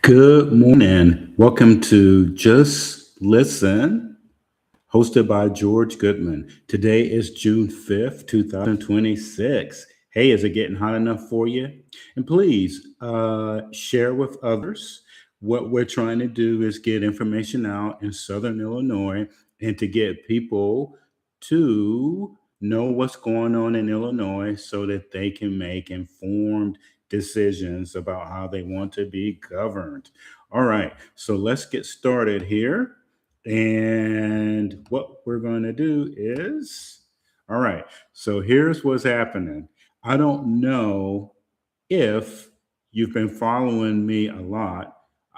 Good morning. Welcome to Just Listen, hosted by George Goodman. Today is June 5th, 2026. Hey, is it getting hot enough for you? And please share with others. What we're trying to do is get information out in Southern Illinois and to get people to know what's going on in Illinois so that they can make informed decisions about how they want to be governed. All right, so let's get started here. And what we're going to do is, all right, so here's what's happening. I don't know if you've been following me a lot.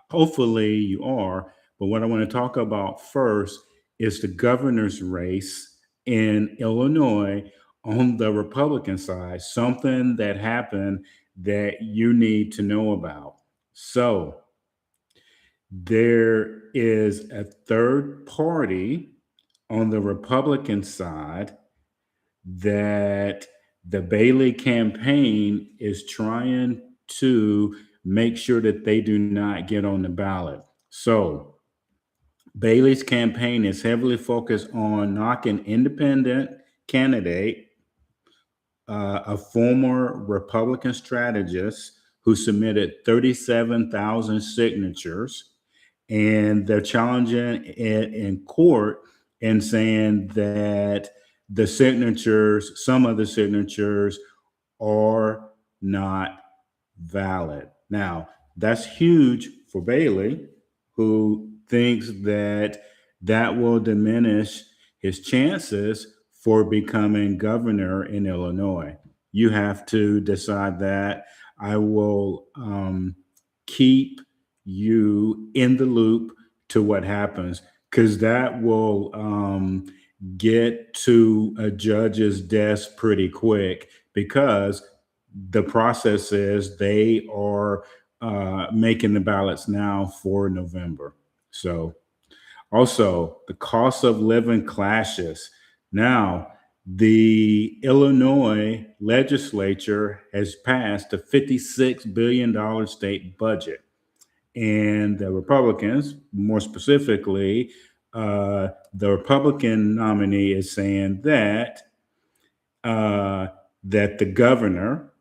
Hopefully you are. But what I want to talk about first is the governor's race in Illinois on the Republican side, something that happened that you need to know about. So, there is a third party on the Republican side that the Bailey campaign is trying to make sure that they do not get on the ballot. So, Bailey's campaign is heavily focused on knocking independent candidate, a former Republican strategist who submitted 37,000 signatures, and they're challenging it in court and saying that some of the signatures are not valid. Now, that's huge for Bailey, who thinks that that will diminish his chances for becoming governor in Illinois. You have to decide that. I will keep you in the loop to what happens because that will get to a judge's desk pretty quick because the process is they are making the ballots now for November. So, also, the cost of living clashes. Now, the Illinois legislature has passed a $56 billion state budget. And the Republicans, more specifically, the Republican nominee is saying that the governor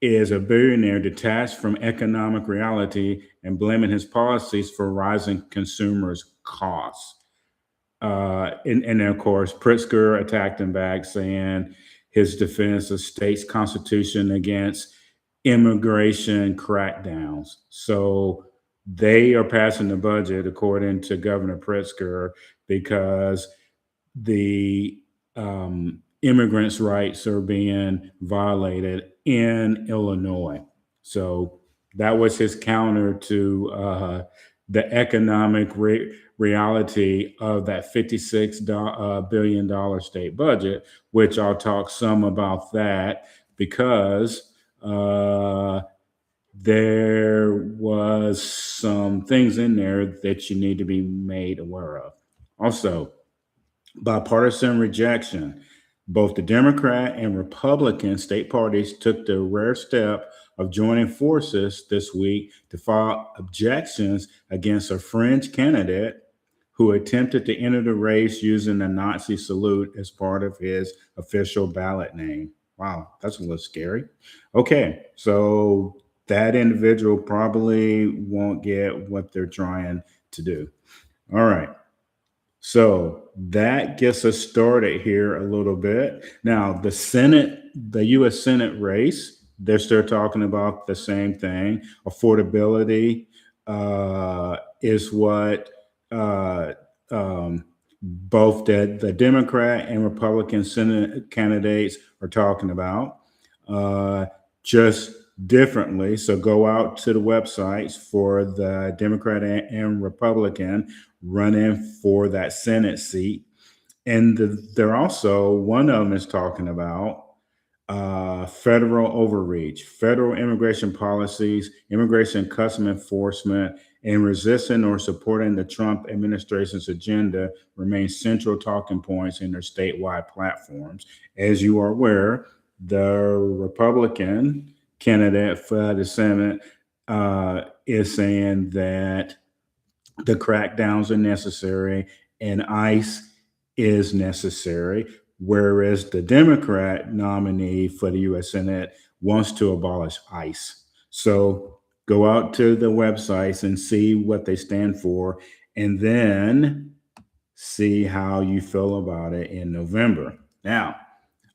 is a billionaire detached from economic reality and blaming his policies for rising consumers' costs. And then, of course, Pritzker attacked him back, saying his defense of state's constitution against immigration crackdowns. So they are passing the budget, according to Governor Pritzker, because the immigrants' rights are being violated in Illinois. So that was his counter to the economic reality of that $56 billion state budget, which I'll talk some about that because there was some things in there that you need to be made aware of. Also, bipartisan rejection. Both the Democrat and Republican state parties took the rare step of joining forces this week to file objections against a fringe candidate who attempted to enter the race using a Nazi salute as part of his official ballot name. Wow, that's a little scary. Okay, so that individual probably won't get what they're trying to do. All right. So that gets us started here a little bit. Now, the U.S. Senate race, they're still talking about the same thing. Affordability is what both the Democrat and Republican Senate candidates are talking about, just differently. So go out to the websites for the Democrat and Republican running for that Senate seat. And they're also, one of them is talking about federal overreach, federal immigration policies, immigration custom enforcement, and resisting or supporting the Trump administration's agenda remain central talking points in their statewide platforms. As you are aware, the Republican candidate for the Senate is saying that the crackdowns are necessary and ICE is necessary, whereas the Democrat nominee for the U.S. Senate wants to abolish ICE. So go out to the websites and see what they stand for, and then see how you feel about it in November. Now,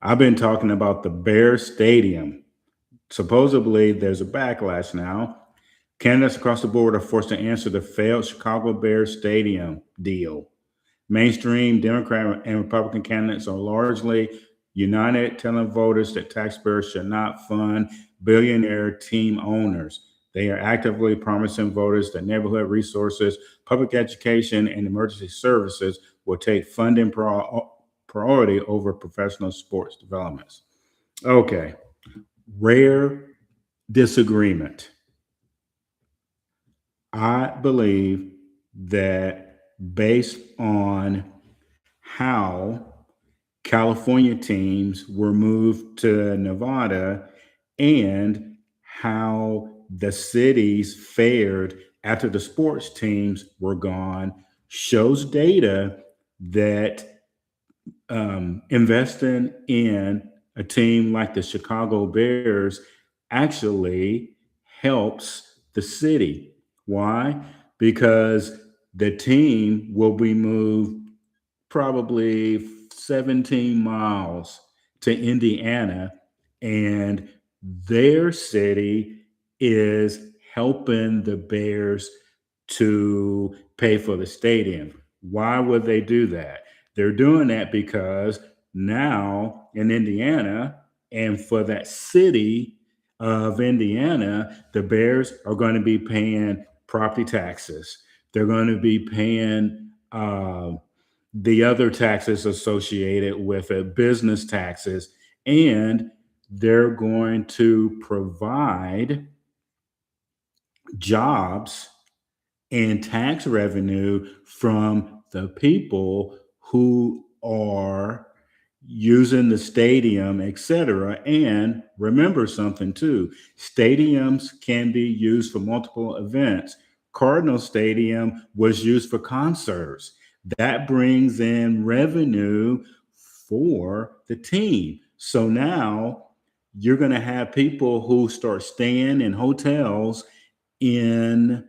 I've been talking about the Bear Stadium. Supposedly, there's a backlash now. Candidates across the board are forced to answer the failed Chicago Bears Stadium deal. Mainstream Democrat and Republican candidates are largely united, telling voters that taxpayers should not fund billionaire team owners. They are actively promising voters that neighborhood resources, public education, and emergency services will take funding priority over professional sports developments. Okay, rare disagreement. I believe that based on how California teams were moved to Nevada and how the cities fared after the sports teams were gone shows data that investing in a team like the Chicago Bears actually helps the city. Why? Because the team will be moved probably 17 miles to Indiana, and their city is helping the Bears to pay for the stadium. Why would they do that? They're doing that because now in Indiana and for that city of Indiana, the Bears are going to be paying property taxes. They're going to be paying the other taxes associated with it, business taxes, and they're going to provide jobs and tax revenue from the people who are using the stadium, etc. And remember something too, stadiums can be used for multiple events. Cardinal Stadium was used for concerts. That brings in revenue for the team. So now you're going to have people who start staying in hotels in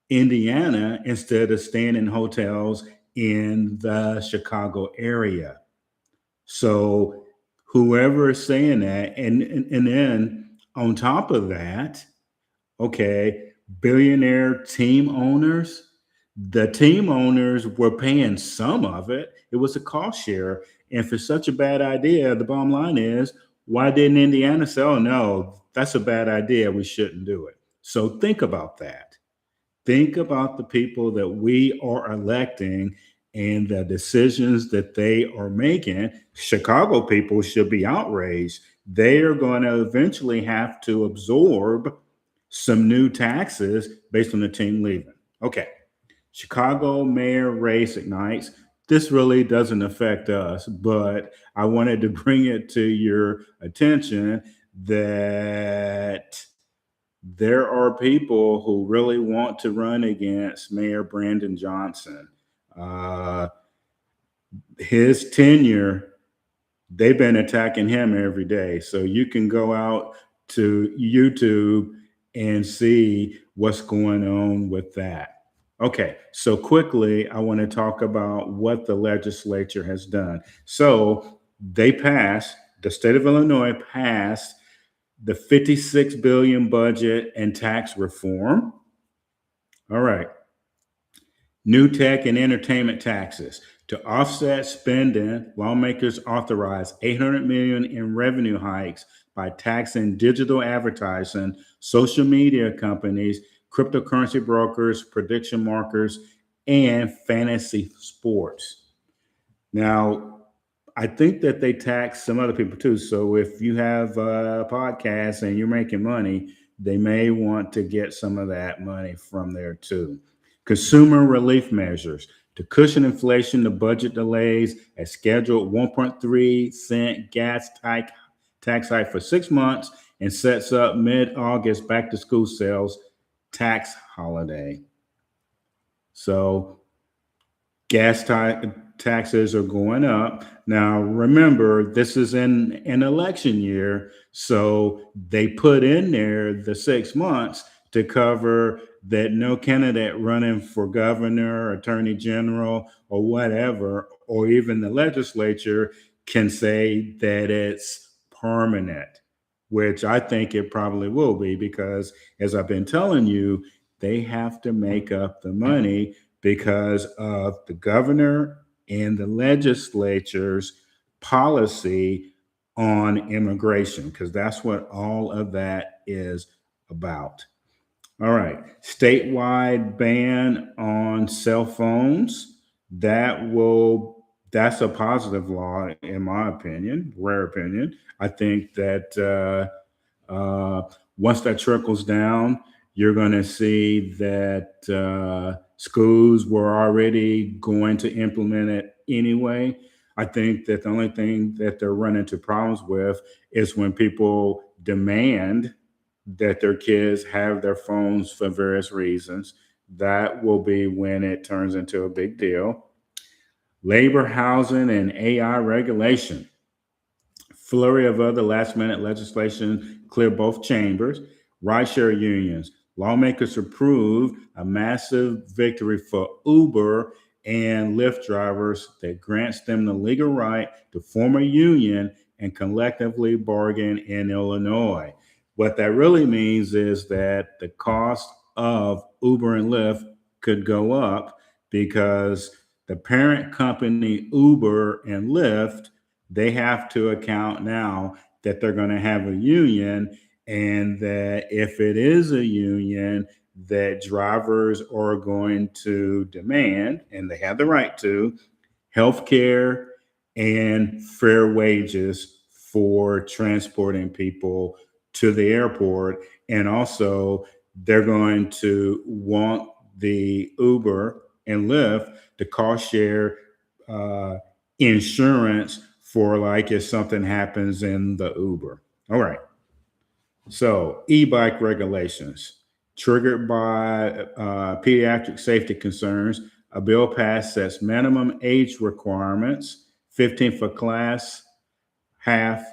Indiana instead of staying in hotels in the Chicago area. So whoever is saying that, and then on top of that, okay, billionaire team owners, the team owners were paying some of it. It was a cost share. And for such a bad idea, the bottom line is, why didn't Indiana say, oh, no, that's a bad idea. We shouldn't do it. So think about that. Think about the people that we are electing and the decisions that they are making. Chicago people should be outraged. They are going to eventually have to absorb some new taxes based on the team leaving. Okay. Chicago mayor race ignites. This really doesn't affect us, but I wanted to bring it to your attention that there are people who really want to run against Mayor Brandon Johnson. Uh, his tenure, they've been attacking him every day. So you can go out to YouTube and see what's going on with that. Okay, so quickly, I want to talk about what the legislature has done. So the state of Illinois passed the 56 billion budget and tax reform. All right. New tech and entertainment taxes. To offset spending, lawmakers authorized 800 million in revenue hikes by taxing digital advertising, social media companies, cryptocurrency brokers, prediction markers, and fantasy sports. Now, I think that they tax some other people too. So if you have a podcast and you're making money, they may want to get some of that money from there too. Consumer relief measures. To cushion inflation, the budget delays a scheduled 1.3 cent gas tax hike for 6 months and sets up mid-August back to school sales tax holiday. So taxes are going up. Now, remember, this is in an election year. So they put in there the 6 months to cover that no candidate running for governor, attorney general, or whatever, or even the legislature can say that it's permanent, which I think it probably will be because, as I've been telling you, they have to make up the money because of the governor and the legislature's policy on immigration, because that's what all of that is about. All right, statewide ban on cell phones. That's a positive law, in my opinion, rare opinion. I think that once that trickles down, you're going to see that schools were already going to implement it anyway. I think that the only thing that they're running into problems with is when people demand that their kids have their phones for various reasons. That will be when it turns into a big deal. Labor, housing, and AI regulation. Flurry of other last minute legislation clear both chambers. Rideshare unions. Lawmakers approved a massive victory for Uber and Lyft drivers that grants them the legal right to form a union and collectively bargain in Illinois. What that really means is that the cost of Uber and Lyft could go up because the parent company, Uber and Lyft, they have to account now that they're going to have a union, and that if it is a union, that drivers are going to demand, and they have the right to, health care and fair wages for transporting people to the airport. And also, they're going to want the Uber and Lyft to cost share uh, insurance for, like, if something happens in the Uber. All right. So, e-bike regulations triggered by pediatric safety concerns. A bill passed sets minimum age requirements: 15 for class half,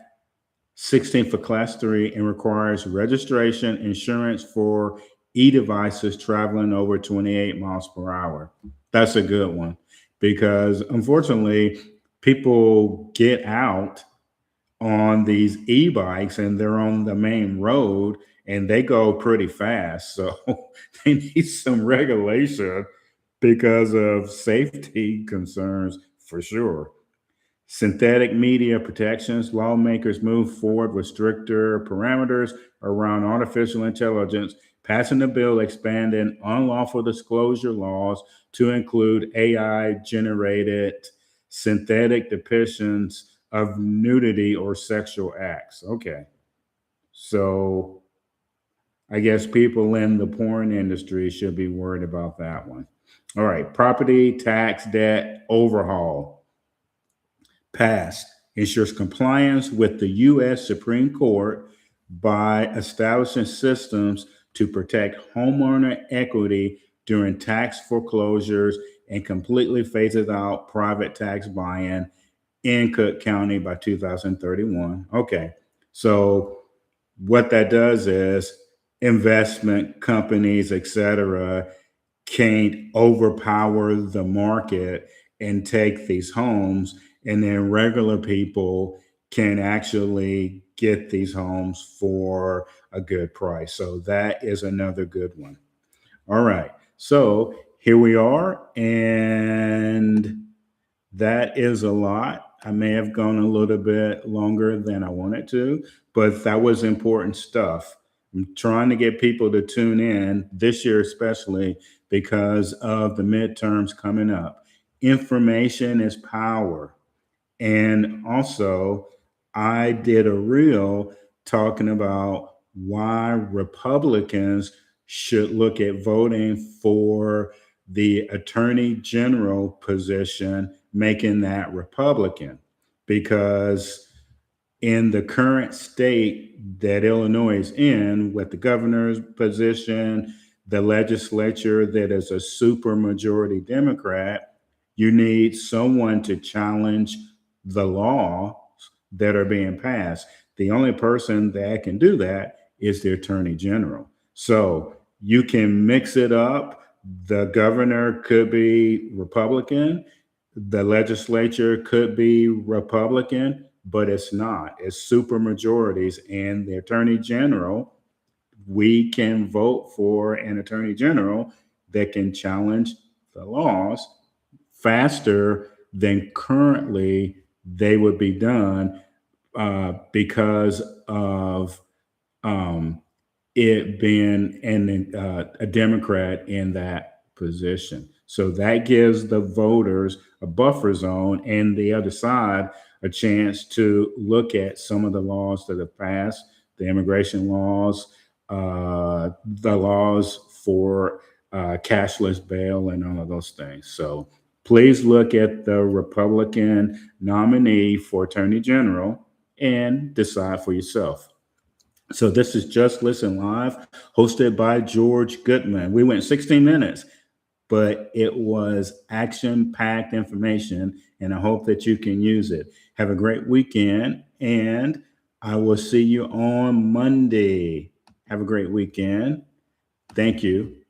16 for class 3, and requires registration insurance for e-devices traveling over 28 miles per hour. That's a good one because, unfortunately, people get out on these e-bikes and they're on the main road and they go pretty fast. So they need some regulation because of safety concerns for sure. Synthetic media protections. Lawmakers move forward with stricter parameters around artificial intelligence, passing a bill expanding unlawful disclosure laws to include AI generated synthetic depictions of nudity or sexual acts. Okay. So I guess people in the porn industry should be worried about that one. All right. Property tax debt overhaul passed, ensures compliance with the U.S. Supreme Court by establishing systems to protect homeowner equity during tax foreclosures and completely phases out private tax buy-in in Cook County by 2031. Okay, so what that does is investment companies, et cetera, can't overpower the market and take these homes, and then regular people can actually get these homes for a good price. So that is another good one. All right. So here we are, and that is a lot. I may have gone a little bit longer than I wanted to, but that was important stuff. I'm trying to get people to tune in this year, especially because of the midterms coming up. Information is power. And also, I did a reel talking about why Republicans should look at voting for the attorney general position, making that Republican. Because in the current state that Illinois is in, with the governor's position, the legislature that is a supermajority Democrat, you need someone to challenge the laws that are being passed. The only person that can do that is the attorney general. So you can mix it up. The governor could be Republican, the legislature could be Republican, but it's not. It's super majorities, and the attorney general, we can vote for an attorney general that can challenge the laws faster than currently they would be done because of um, it being a Democrat in that position. So that gives the voters a buffer zone and the other side a chance to look at some of the laws that have passed, the immigration laws, the laws for cashless bail, and all of those things. So please look at the Republican nominee for Attorney General and decide for yourself. So this is Just Listen Live, hosted by George Goodman. We went 16 minutes, but it was action-packed information, and I hope that you can use it. Have a great weekend, and I will see you on Monday. Have a great weekend. Thank you.